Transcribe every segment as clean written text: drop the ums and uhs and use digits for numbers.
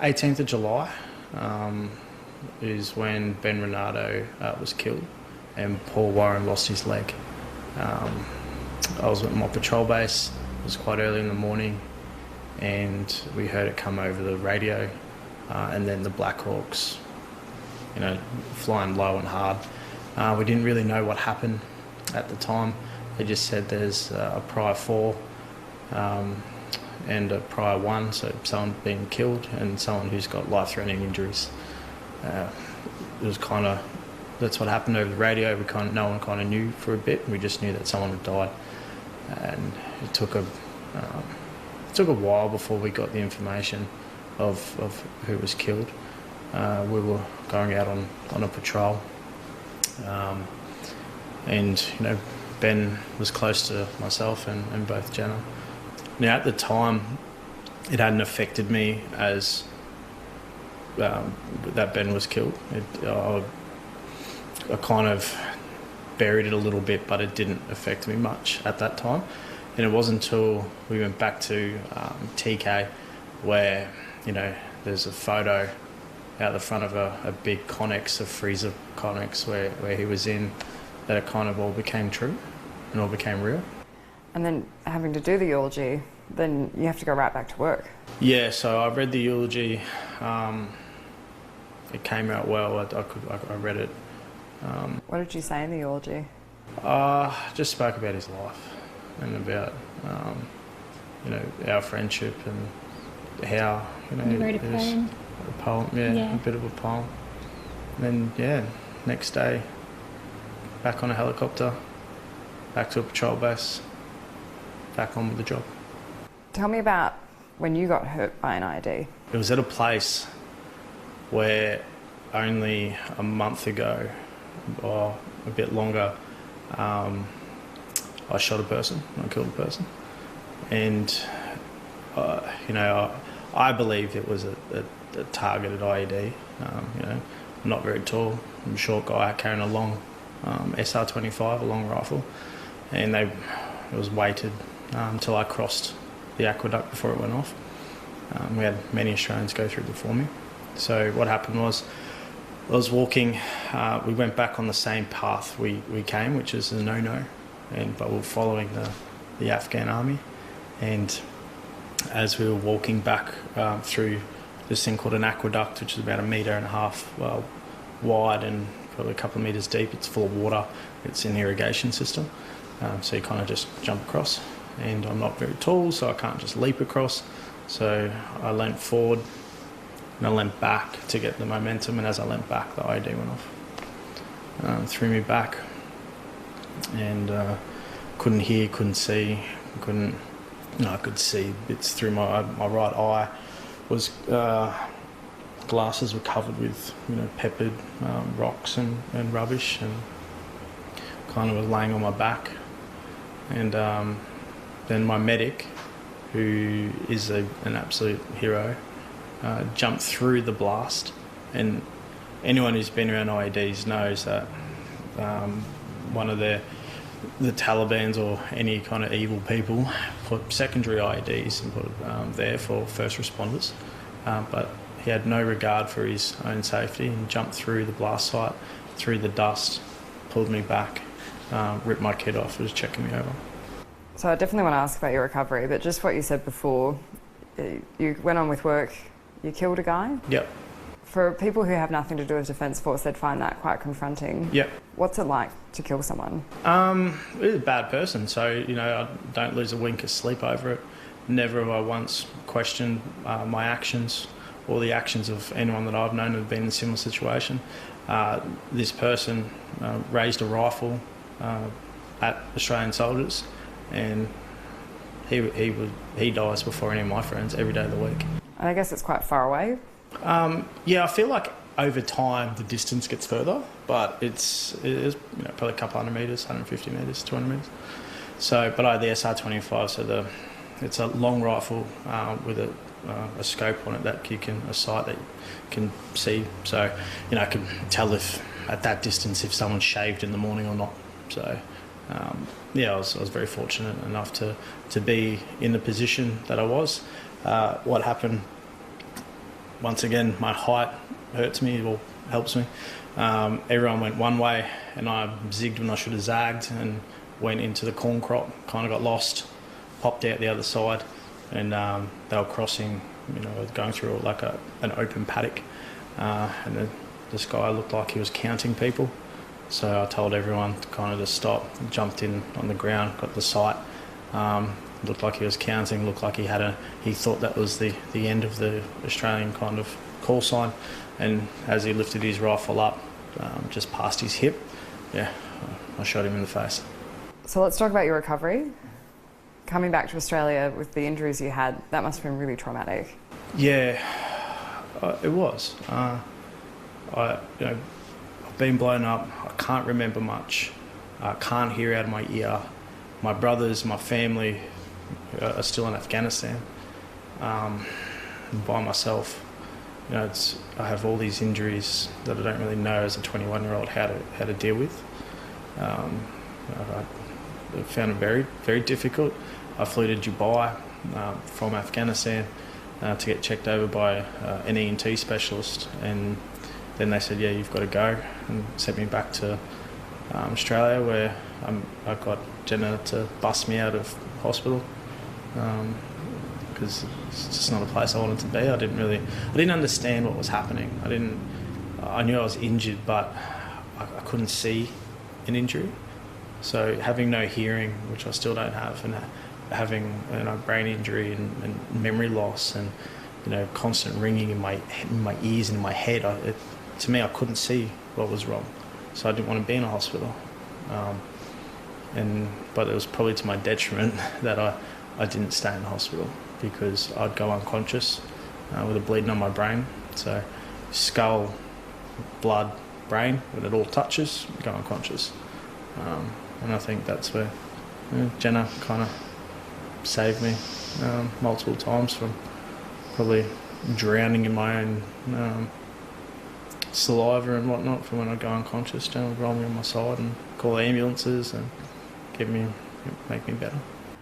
18th of July is when Ben Renato was killed and Paul Warren lost his leg. I was at my patrol base. It was quite early in the morning, and we heard it come over the radio, and then the Black Hawks, flying low and hard. We didn't really know what happened at the time. They just said there's a prior 4 and a prior 1, so someone being killed and someone who's got life-threatening injuries. It was that's what happened over the radio. No one kind of knew for a bit. We just knew that someone had died, and it took a while before we got the information of who was killed. We were going out on a patrol, and Ben was close to myself and both Jenna. Now at the time, it hadn't affected me as that Ben was killed. I kind of buried it a little bit, but it didn't affect me much at that time. And it wasn't until we went back to TK where, there's a photo out the front of a big Connex, a freezer Connex where he was in, that it kind of all became true and all became real. And then having to do the eulogy, then you have to go right back to work. Yeah, so I read the eulogy. It came out well. I read it. What did you say in the eulogy? Just spoke about his life and about our friendship and how You wrote a poem. A poem, yeah, a bit of a poem. And then next day, back on a helicopter, back to a patrol base, back on with the job. Tell me about when you got hurt by an IED. It was at a place where only a month ago, or a bit longer, I shot a person, I killed a person. And, I believed it was a targeted IED. I'm not very tall, I'm a short guy carrying a long SR-25, a long rifle. And it was weighted until I crossed the aqueduct before it went off. We had many Australians go through before me. So what happened was, I was walking, we went back on the same path we came, which is a no-no, but we were following the Afghan army. And as we were walking back through this thing called an aqueduct, which is about 1.5 meters wide and probably a couple of metres deep, it's full of water, it's an irrigation system. So you kind of just jump across. And I'm not very tall, so I can't just leap across. So I leant forward and I leant back to get the momentum, and as I leant back, the IED went off. Threw me back, and couldn't hear, couldn't see, I could see bits through my right eye. Was glasses were covered with peppered rocks and rubbish, and kind of was laying on my back. And then my medic, who is an absolute hero, jumped through the blast. And anyone who's been around IEDs knows that one of the Talibans or any kind of evil people put secondary IEDs and put it there for first responders. But he had no regard for his own safety and jumped through the blast site, through the dust, pulled me back, ripped my kit off, was checking me over. So I definitely want to ask about your recovery, but just what you said before, you went on with work, you killed a guy? Yep. For people who have nothing to do with Defence Force, they'd find that quite confronting. Yep. What's it like to kill someone? He was a bad person, so, I don't lose a wink of sleep over it. Never have I once questioned my actions or the actions of anyone that I've known who have been in a similar situation. This person raised a rifle at Australian soldiers, and he dies before any of my friends every day of the week. And I guess it's quite far away. Yeah, I feel like over time the distance gets further, but it is probably a couple 100 metres, 150 metres, 200 metres. So, but I had the SR-25, so it's a long rifle with a scope on it a sight that you can see. So, I can tell if at that distance if someone's shaved in the morning or not. So, I was very fortunate enough to be in the position that I was. What happened once again, my height hurts me or helps me. Everyone went one way and I zigged when I should have zagged and went into the corn crop, kind of got lost, popped out the other side, and they were crossing, going through like an open paddock, and this guy looked like he was counting people. So I told everyone to kind of just stop, jumped in on the ground, got the sight. Looked like he was counting, looked like he thought that was the end of the Australian kind of call sign. And as he lifted his rifle up, just past his hip, I shot him in the face. So let's talk about your recovery. Coming back to Australia with the injuries you had, that must have been really traumatic. Yeah, it was. I've been blown up. I can't remember much. I can't hear out of my ear. My brothers, my family are still in Afghanistan. By myself. I have all these injuries that I don't really know as a 21-year-old how to deal with. I found it very, very difficult. I flew to Dubai from Afghanistan to get checked over by an ENT specialist, and then they said, you've got to go, and sent me back to Australia, where I got Jenna to bust me out of hospital because it's just not a place I wanted to be. I didn't understand what was happening. I knew I was injured, but I couldn't see an injury. So having no hearing, which I still don't have, and having brain injury and memory loss, and constant ringing in my ears and in my head, to me I couldn't see what was wrong. So I didn't want to be in a hospital. But it was probably to my detriment that I didn't stay in the hospital, because I'd go unconscious with a bleeding on my brain. So skull, blood, brain, when it all touches, you go unconscious. And I think that's where Jenna kind of saved me multiple times from probably drowning in my own saliva and whatnot from when I go unconscious. Jenna would roll me on my side and call ambulances and make me better.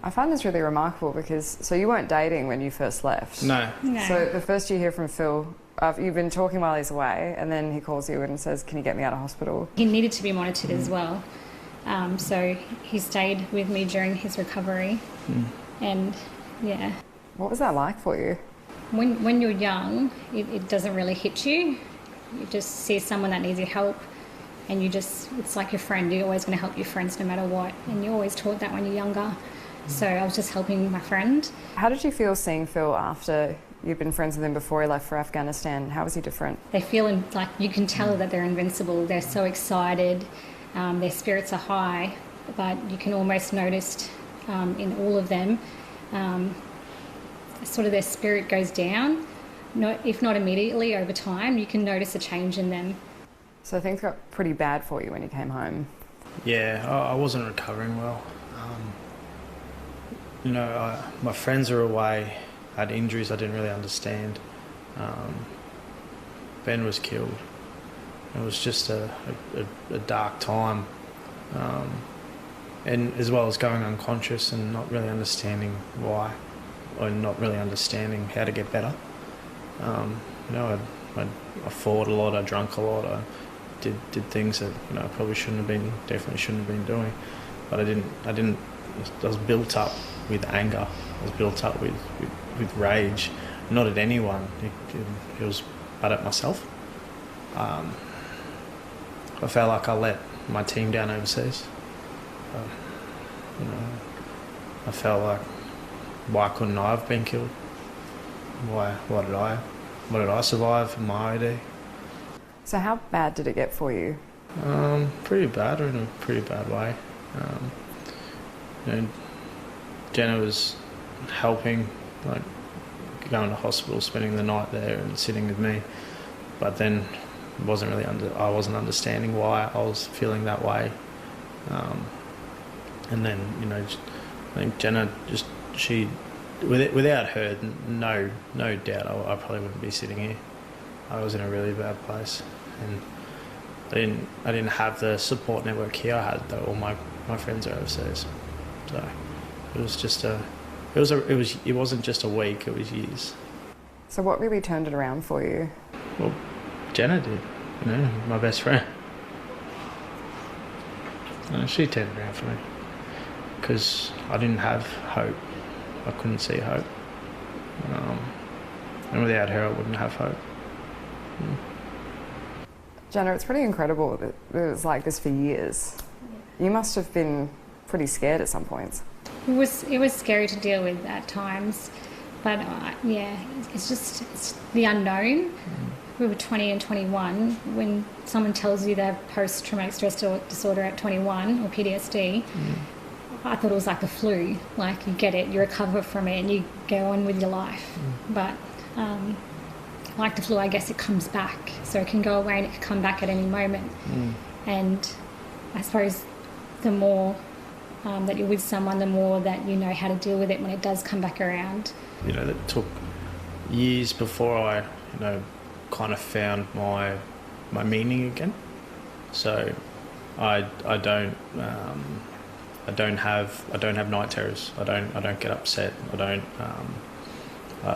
I find this really remarkable because, you weren't dating when you first left? No. So the first you hear from Phil, you've been talking while he's away, and then he calls you and says, can you get me out of hospital? He needed to be monitored as well. So he stayed with me during his recovery. And yeah. What was that like for you? When you're young, it doesn't really hit you. You just see someone that needs your help, and it's like your friend. You're always going to help your friends no matter what, and you're always taught that when you're younger. So I was just helping my friend. How did you feel seeing Phil after you'd been friends with him before he left for Afghanistan? How was he different? They feel like you can tell that they're invincible. They're so excited. Their spirits are high, but you can almost notice in all of them sort of their spirit goes down. If not immediately, over time, you can notice a change in them. So things got pretty bad for you when you came home? Yeah, I wasn't recovering well. My friends are away, had injuries I didn't really understand. Ben was killed. It was just a dark time. And as well as going unconscious and not really understanding why, or not really understanding how to get better. I fought a lot, I drank a lot, I did things that I probably definitely shouldn't have been doing. But I was built up with anger, I was built up with rage, not at anyone, it was but at myself. I felt like I let my team down overseas. I felt like, why couldn't I have been killed? Why did I survive in my ID? So how bad did it get for you? Pretty bad, or in a pretty bad way. Jenna was helping, like going to hospital, spending the night there and sitting with me, but then I wasn't understanding why I was feeling that way. And then I think Jenna without her, no doubt I probably wouldn't be sitting here. I was in a really bad place, and I didn't have the support network here. I had though all my friends are overseas, so it was just it wasn't just a week, it was years. So what really turned it around for you? Well, Jenna did, my best friend. She turned it around for me because I didn't have hope. I couldn't see hope. And without her, I wouldn't have hope. Jenna, it's pretty incredible that it was like this for years. You must have been pretty scared at some points. It was scary to deal with at times, but it's the unknown. We were 20 and 21. When someone tells you they have post-traumatic stress disorder at 21 or PTSD, I thought it was like the flu. Like, you get it, you recover from it, and you go on with your life. But like the flu, I guess it comes back. So it can go away and it can come back at any moment. And I suppose the more that you're with someone, the more that you know how to deal with it when it does come back around. That took years before I, kind of found my meaning again. So I don't have night terrors. I don't get upset. I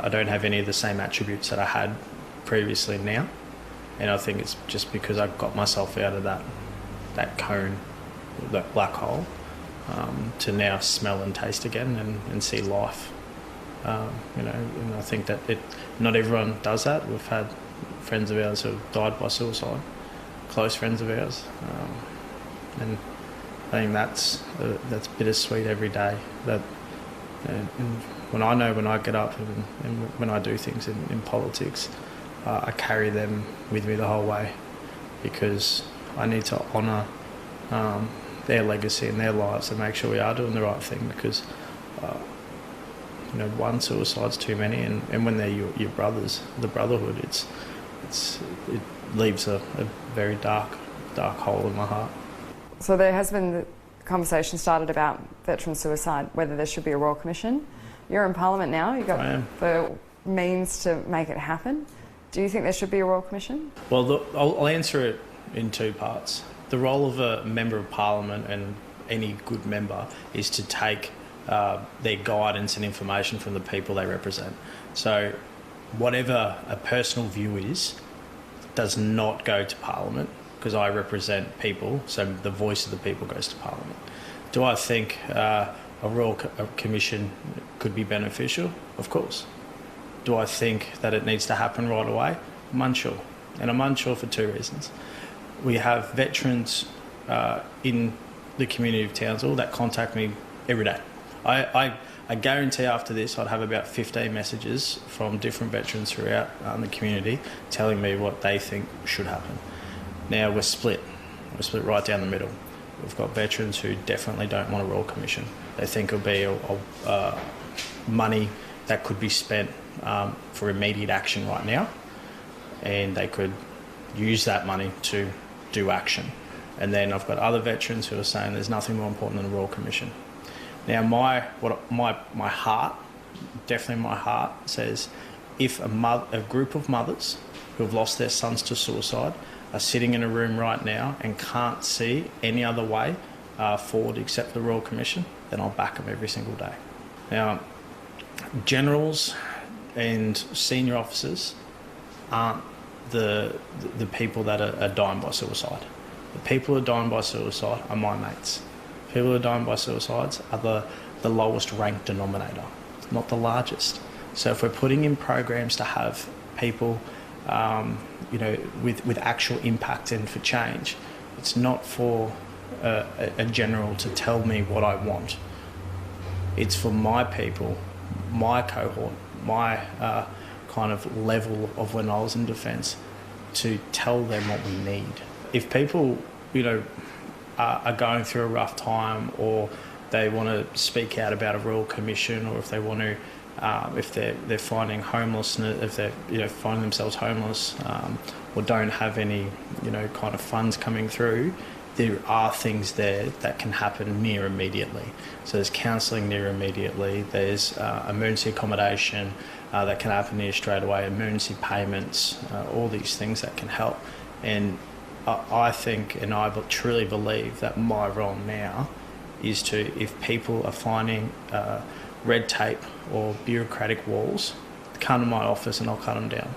don't have any of the same attributes that I had previously now. And I think it's just because I got myself out of that cone, that black hole, to now smell and taste again and see life. And I think that not everyone does that. We've had friends of ours who have died by suicide, close friends of ours, and I think that's bittersweet every day. And when I get up and when I do things in politics, I carry them with me the whole way, because I need to honour their legacy and their lives and make sure we are doing the right thing, because one suicide's too many, and when they're your brothers, the brotherhood, it leaves a very dark hole in my heart. So there has been the conversation started about veteran suicide, whether there should be a Royal Commission. You're in Parliament now, you've got the means to make it happen. Do you think there should be a Royal Commission? Well, I'll answer it in two parts. The role of a Member of Parliament, and any good member, is to take their guidance and information from the people they represent. So whatever a personal view is does not go to Parliament, because I represent people, so the voice of the people goes to Parliament. Do I think a Royal Commission could be beneficial? Of course. Do I think that it needs to happen right away? I'm unsure. And I'm unsure for two reasons. We have veterans in the community of Townsville that contact me every day. I guarantee after this I'd have about 15 messages from different veterans throughout the community telling me what they think should happen. Now we're split. We're split right down the middle. We've got veterans who definitely don't want a Royal Commission. They think it'll be money that could be spent for immediate action right now, and they could use that money to do action. And then I've got other veterans who are saying there's nothing more important than a Royal Commission. Now my heart, definitely my heart, says if a group of mothers who have lost their sons to suicide are sitting in a room right now and can't see any other way forward except the Royal Commission, then I'll back them every single day. Now, generals and senior officers aren't the people that are dying by suicide. The people who are dying by suicide are my mates. People who are dying by suicides are the lowest ranked denominator, not the largest. So if we're putting in programs to have people with actual impact and for change, it's not for a general to tell me what I want. It's for my people, my cohort, my kind of level of when I was in defence, to tell them what we need. If people, are going through a rough time, or they want to speak out about a Royal Commission, or if they want to, if they're finding homelessness, if they're finding themselves homeless, or don't have any kind of funds coming through, there are things there that can happen near immediately. So there's counselling near immediately, there's emergency accommodation that can happen near straight away, emergency payments, all these things that can help. And I think, and I truly believe, that my role now is to, if people are finding red tape or bureaucratic walls come to my office and I'll cut them down.